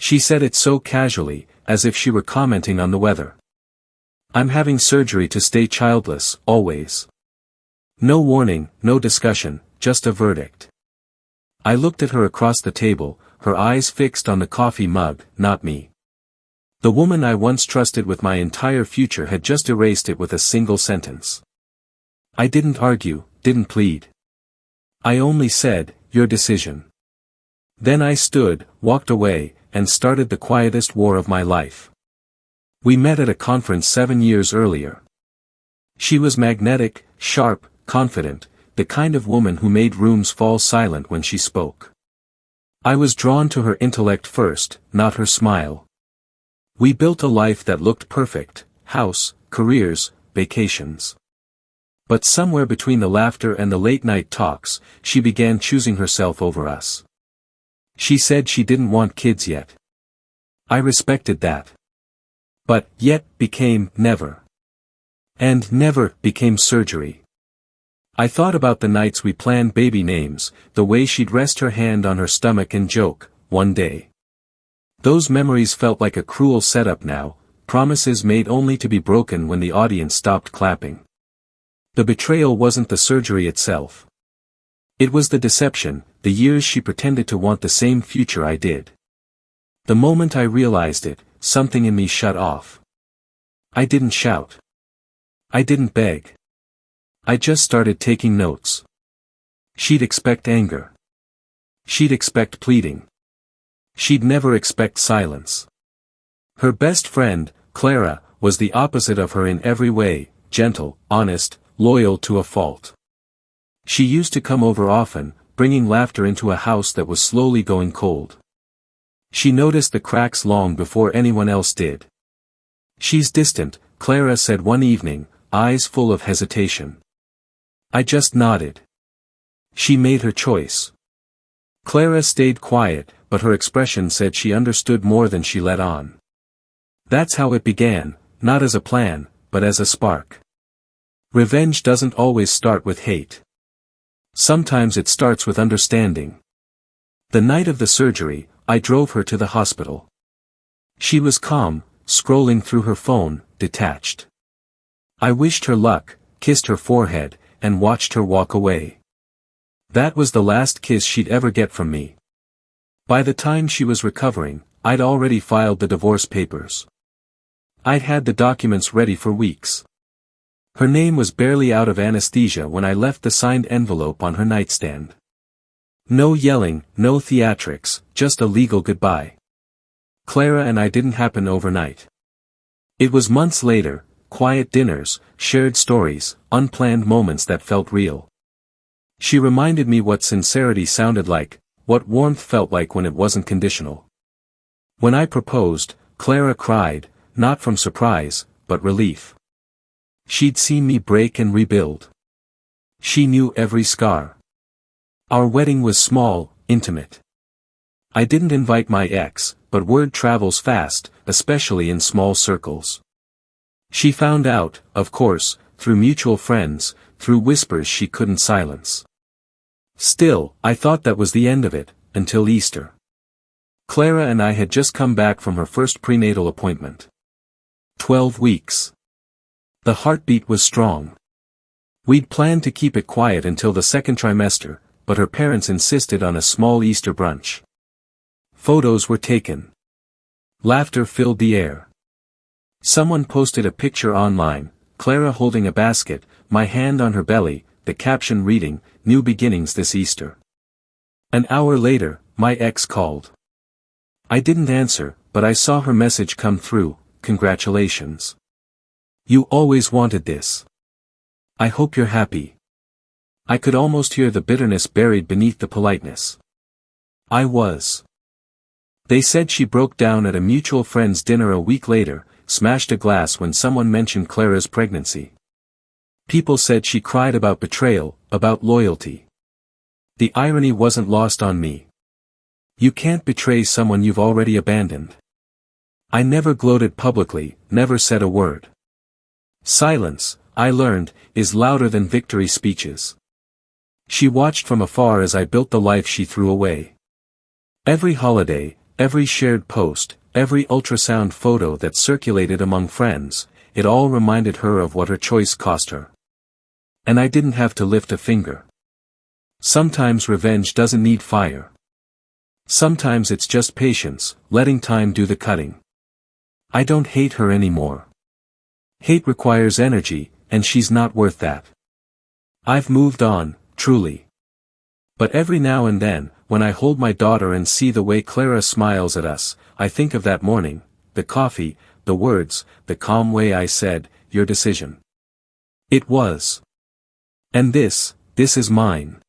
She said it so casually, as if she were commenting on the weather. I'm having surgery to stay childless, always. No warning, no discussion, just a verdict. I looked at her across the table, her eyes fixed on the coffee mug, not me. The woman I once trusted with my entire future had just erased it with a single sentence. I didn't argue, didn't plead. I only said, your decision. Then I stood, walked away, and started the quietest war of my life. We met at a conference 7 years earlier. She was magnetic, sharp, confident, the kind of woman who made rooms fall silent when she spoke. I was drawn to her intellect first, not her smile. We built a life that looked perfect, house, careers, vacations. But somewhere between the laughter and the late-night talks, she began choosing herself over us. She said she didn't want kids yet. I respected that. But, yet, became, never. And never became surgery. I thought about the nights we planned baby names, the way she'd rest her hand on her stomach and joke, one day. Those memories felt like a cruel setup now, promises made only to be broken when the audience stopped clapping. The betrayal wasn't the surgery itself. It was the deception, the years she pretended to want the same future I did. The moment I realized it, something in me shut off. I didn't shout. I didn't beg. I just started taking notes. She'd expect anger. She'd expect pleading. She'd never expect silence. Her best friend, Clara, was the opposite of her in every way, gentle, honest, loyal to a fault. She used to come over often, bringing laughter into a house that was slowly going cold. She noticed the cracks long before anyone else did. She's distant, Clara said one evening, eyes full of hesitation. I just nodded. She made her choice. Clara stayed quiet, but her expression said she understood more than she let on. That's how it began, not as a plan, but as a spark. Revenge doesn't always start with hate. Sometimes it starts with understanding. The night of the surgery, I drove her to the hospital. She was calm, scrolling through her phone, detached. I wished her luck, kissed her forehead, and watched her walk away. That was the last kiss she'd ever get from me. By the time she was recovering, I'd already filed the divorce papers. I'd had the documents ready for weeks. Her name was barely out of anesthesia when I left the signed envelope on her nightstand. No yelling, no theatrics, just a legal goodbye. Clara and I didn't happen overnight. It was months later, quiet dinners, shared stories, unplanned moments that felt real. She reminded me what sincerity sounded like, what warmth felt like when it wasn't conditional. When I proposed, Clara cried, not from surprise, but relief. She'd seen me break and rebuild. She knew every scar. Our wedding was small, intimate. I didn't invite my ex, but word travels fast, especially in small circles. She found out, of course, through mutual friends, through whispers she couldn't silence. Still, I thought that was the end of it, until Easter. Clara and I had just come back from her first prenatal appointment. 12 weeks. The heartbeat was strong. We'd planned to keep it quiet until the second trimester, but her parents insisted on a small Easter brunch. Photos were taken. Laughter filled the air. Someone posted a picture online, Clara holding a basket, my hand on her belly, the caption reading, "New beginnings this Easter." An hour later, my ex called. I didn't answer, but I saw her message come through, "Congratulations. You always wanted this. I hope you're happy." I could almost hear the bitterness buried beneath the politeness. I was. They said she broke down at a mutual friend's dinner a week later, smashed a glass when someone mentioned Clara's pregnancy. People said she cried about betrayal, about loyalty. The irony wasn't lost on me. You can't betray someone you've already abandoned. I never gloated publicly, never said a word. Silence, I learned, is louder than victory speeches. She watched from afar as I built the life she threw away. Every holiday, Every shared post, every ultrasound photo that circulated among friends, it all reminded her of what her choice cost her. And I didn't have to lift a finger. Sometimes revenge doesn't need fire. Sometimes it's just patience, letting time do the cutting. I don't hate her anymore. Hate requires energy, and she's not worth that. I've moved on, truly. But every now and then, when I hold my daughter and see the way Clara smiles at us, I think of that morning, the coffee, the words, the calm way I said, "Your decision." It was. And this is mine.